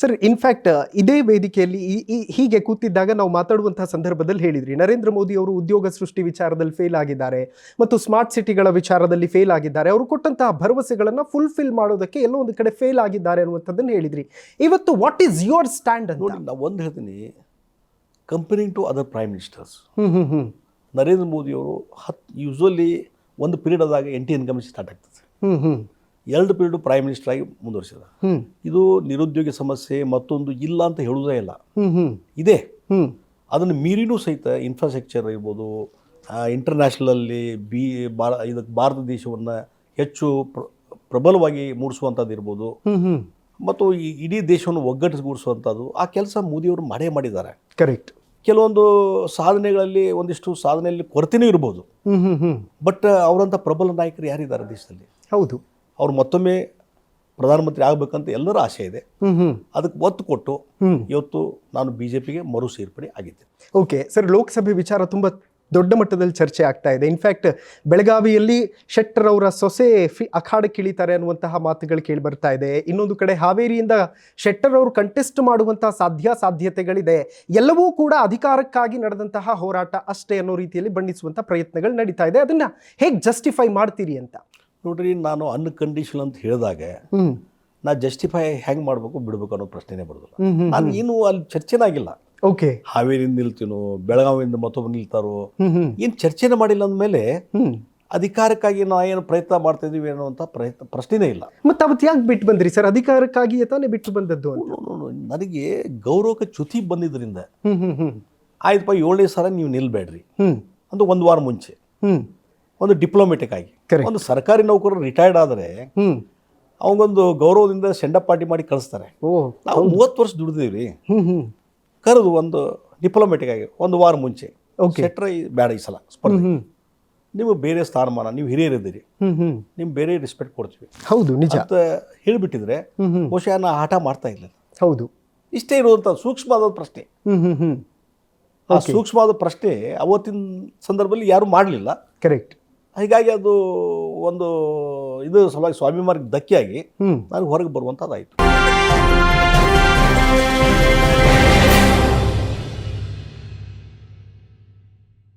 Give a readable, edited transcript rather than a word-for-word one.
Sir in fact ಇದೇ ವೇದಿಕೆಯಲ್ಲಿ ಹೀಗೆ ಕೂತಿದ್ದಾಗ ನಾವು ಮಾತಾಡುವಂತಹ ಸಂದರ್ಭದಲ್ಲಿ ಹೇಳಿದ್ರಿ ನರೇಂದ್ರ ಮೋದಿ ಅವರು ಉದ್ಯೋಗ ಸೃಷ್ಟಿ ವಿಚಾರದಲ್ಲಿ ಫೇಲ್ ಆಗಿದ್ದಾರೆ ಮತ್ತು ಸ್ಮಾರ್ಟ್ ಸಿಟಿಗಳ ವಿಚಾರದಲ್ಲಿ ಫೇಲ್ ಆಗಿದ್ದಾರೆ. ಅವರು ಕೊಟ್ಟಂತಹ ಭರವಸೆಗಳನ್ನ ಫುಲ್ಫಿಲ್ ಮಾಡೋದಕ್ಕೆ ಎಲ್ಲೋ ಒಂದು ಕಡೆ ಫೇಲ್ ಆಗಿದ್ದಾರೆ ಅನ್ನುವಂಥದ್ದನ್ನು ಹೇಳಿದ್ರಿ. ಇವತ್ತು ವಾಟ್ ಈಸ್ ಯುವರ್ ಸ್ಟ್ಯಾಂಡ್ ಅಂತ? ನೋಡಿ, ನಾವು ಒಂದು ಹೇಳ್ತೀನಿ, comparing to other prime ministers, Narendra Modi ಅವರು ಯೂಶ್ವಲಿ ಒಂದು ಪೀರಿಯಡ್ ಆದಾಗ ಇನ್ಕಮ್ ಸ್ಟಾರ್ಟ್ ಆಗ್ತದೆ, 2 ಪೀರಿಯಡ್ ಪ್ರೈಮ್ ಮಿನಿಸ್ಟರ್ ಆಗಿ ಮುಂದುವರಿಸಿದ. ಇದು ನಿರುದ್ಯೋಗ ಸಮಸ್ಯೆ ಮತ್ತೊಂದು ಇಲ್ಲ ಅಂತ ಹೇಳುವುದೇ ಇಲ್ಲ, ಇದೆ. ಅದನ್ನು ಮೀರಿನೂ ಸಹಿತ ಇನ್ಫ್ರಾಸ್ಟ್ರಕ್ಚರ್ ಇರ್ಬೋದು, ಇಂಟರ್ನ್ಯಾಷನಲಲ್ಲಿ ಇದಕ್ಕೆ ಭಾರತ ದೇಶವನ್ನು ಹೆಚ್ಚು ಪ್ರಬಲವಾಗಿ ಮೂಡಿಸುವಂಥದ್ದು ಇರ್ಬೋದು, ಮತ್ತು ಈ ಇಡೀ ದೇಶವನ್ನು ಒಗ್ಗಟ್ಟಿಸಿಗೂಡಿಸುವಂಥದ್ದು ಆ ಕೆಲಸ ಮೋದಿಯವರು ಮಾಡಿದ್ದಾರೆ. ಕರೆಕ್ಟ್. ಕೆಲವೊಂದು ಸಾಧನೆಗಳಲ್ಲಿ ಒಂದಿಷ್ಟು ಸಾಧನೆಯಲ್ಲಿ ಕೊರತೆನೂ ಇರ್ಬೋದು, ಬಟ್ ಅವರಂಥ ಪ್ರಬಲ ನಾಯಕರು ಯಾರಿದ್ದಾರೆ ದೇಶದಲ್ಲಿ? ಹೌದು. ಅವ್ರು ಮತ್ತೊಮ್ಮೆ ಪ್ರಧಾನಮಂತ್ರಿ ಆಗಬೇಕಂತ ಎಲ್ಲರ ಆಸೆ ಇದೆ. ಅದಕ್ಕೆ ಒತ್ತು ಕೊಟ್ಟು ಇವತ್ತು ನಾನು BJPಗೆ ಮರು ಸೇರ್ಪಡೆ ಆಗಿದ್ದೆ. ಓಕೆ ಸರ್, ಲೋಕಸಭೆ ವಿಚಾರ ತುಂಬ ದೊಡ್ಡ ಮಟ್ಟದಲ್ಲಿ ಚರ್ಚೆ ಆಗ್ತಾ ಇದೆ. ಇನ್ಫ್ಯಾಕ್ಟ್ ಬೆಳಗಾವಿಯಲ್ಲಿ ಶೆಟ್ಟರ್ ಅವರ ಸೊಸೆ ಅಖಾಡಕ್ಕಿಳಿತಾರೆ ಅನ್ನುವಂತಹ ಮಾತುಗಳು ಕೇಳಿ ಬರ್ತಾ ಇದೆ. ಇನ್ನೊಂದು ಕಡೆ ಹಾವೇರಿಯಿಂದ ಶೆಟ್ಟರ್ ಅವರು ಕಂಟೆಸ್ಟ್ ಮಾಡುವಂತಹ ಸಾಧ್ಯತೆಗಳಿದೆ. ಎಲ್ಲವೂ ಕೂಡ ಅಧಿಕಾರಕ್ಕಾಗಿ ನಡೆದಂತಹ ಹೋರಾಟ ಅಷ್ಟೇ ಅನ್ನೋ ರೀತಿಯಲ್ಲಿ ಬಣ್ಣಿಸುವಂತಹ ಪ್ರಯತ್ನಗಳು ನಡೀತಾ ಇದೆ. ಅದನ್ನ ಹೇಗೆ ಜಸ್ಟಿಫೈ ಮಾಡ್ತೀರಿ ಅಂತ? ನೋಡ್ರಿ, ನಾನು ಅನ್ಕಂಡೀಷನಲ್ ಅಂತ ಹೇಳಿದಾಗ ನಾ ಜಸ್ಟಿಫೈ ಹೆಂಗೆ ಮಾಡಬೇಕು ಬಿಡಬೇಕು ಅನ್ನೋ ಪ್ರಶ್ನೆನೇ ಬರೋದಿಲ್ಲ. ನಾನು ಏನು ಅಲ್ಲಿ ಚರ್ಚೆನೇ ಆಗಿಲ್ಲ. ಓಕೆ, ಹಾವೇರಿಯಿಂದ ನಿಲ್ತೀನೋ ಬೆಳಗಾವಿಯಿಂದ ಮತ್ತೊಬ್ಬರು ನಿಲ್ತಾರೋ ಏನು ಚರ್ಚೆನೇ ಮಾಡಿಲ್ಲ ಅಂದಮೇಲೆ ಅಧಿಕಾರಕ್ಕಾಗಿ ನಾವು ಏನು ಪ್ರಯತ್ನ ಮಾಡ್ತಾ ಇದೀವಿ ಅನ್ನೋಂಥ ಪ್ರಶ್ನೆನೇ ಇಲ್ಲ. ಮತ್ತೆ ಅವತ್ತು ಯಾಕೆ ಬಿಟ್ಟು ಬಂದ್ರಿ ಸರ್? ಅಧಿಕಾರಕ್ಕಾಗಿ ತಾನೇ ಬಿಟ್ಟು ಬಂದದ್ದು ಅಂತ. ನನಗೆ ಗೌರವಕ್ಕೆ ಚ್ಯುತಿ ಬಂದಿದ್ದರಿಂದ ಆಯ್ತಪ್ಪ 7ನೇ ಸಲ ನೀವು ನಿಲ್ಬೇಡ್ರಿ ಅಂತ 1 ವಾರ ಮುಂಚೆ ಒಂದು ಡಿಪ್ಲೊಮೆಟಿಕ್ ಆಗಿ ಒಂದು ಸರ್ಕಾರಿ ನೌಕರರು ರಿಟೈರ್ಡ್ ಆದರೆ ಅವಂಗೊಂದು ಗೌರವದಿಂದ ಸೆಂಡಪ್ ಪಾರ್ಟಿ ಮಾಡಿ ಕಳಿಸ್ತಾರೆ. ನಾವು 30 ವರ್ಷ ದುಡಿದೀವಿ, ಕರೆದು ಒಂದು ಡಿಪ್ಲೊಮೆಟಿಕ್ ಆಗಿ 1 ವಾರ ಮುಂಚೆ ಸೆಟ್ರ ಬೇಡ ಈ ಸಲ ಸ್ಪರ್ಧೆ, ನೀವು ಬೇರೆ ಸ್ಥಾನಮಾನ, ನೀವು ಹಿರಿಯರಿದ್ದೀರಿ, ನಿಮ್ಗೆ ಬೇರೆ ರೆಸ್ಪೆಕ್ಟ್ ಕೊಡ್ತೀವಿ. ಹೌದು, ನಿಜ ಅಂತ ಹೇಳಿಬಿಟ್ಟಿದ್ರೆ ಬಹುಶಃ ನಾ ಆಟ ಮಾಡ್ತಾ ಇಲ್ಲ. ಹೌದು, ಇಷ್ಟೇ ಇರುವಂಥ ಸೂಕ್ಷ್ಮವಾದ ಪ್ರಶ್ನೆ. ಆ ಸೂಕ್ಷ್ಮವಾದ ಪ್ರಶ್ನೆ ಅವತ್ತಿನ ಸಂದರ್ಭದಲ್ಲಿ ಯಾರು ಮಾಡಲಿಲ್ಲ. ಕರೆಕ್ಟ್. ಹೀಗಾಗಿ ಅದು ಒಂದು ಇದು ಸಲುವಾಗಿ ಸ್ವಾಭಿಮಾನಕ್ಕೆ ಧಕ್ಕೆಯಾಗಿ ನನಗೆ ಹೊರಗೆ ಬರುವಂಥದ್ದಾಯಿತು.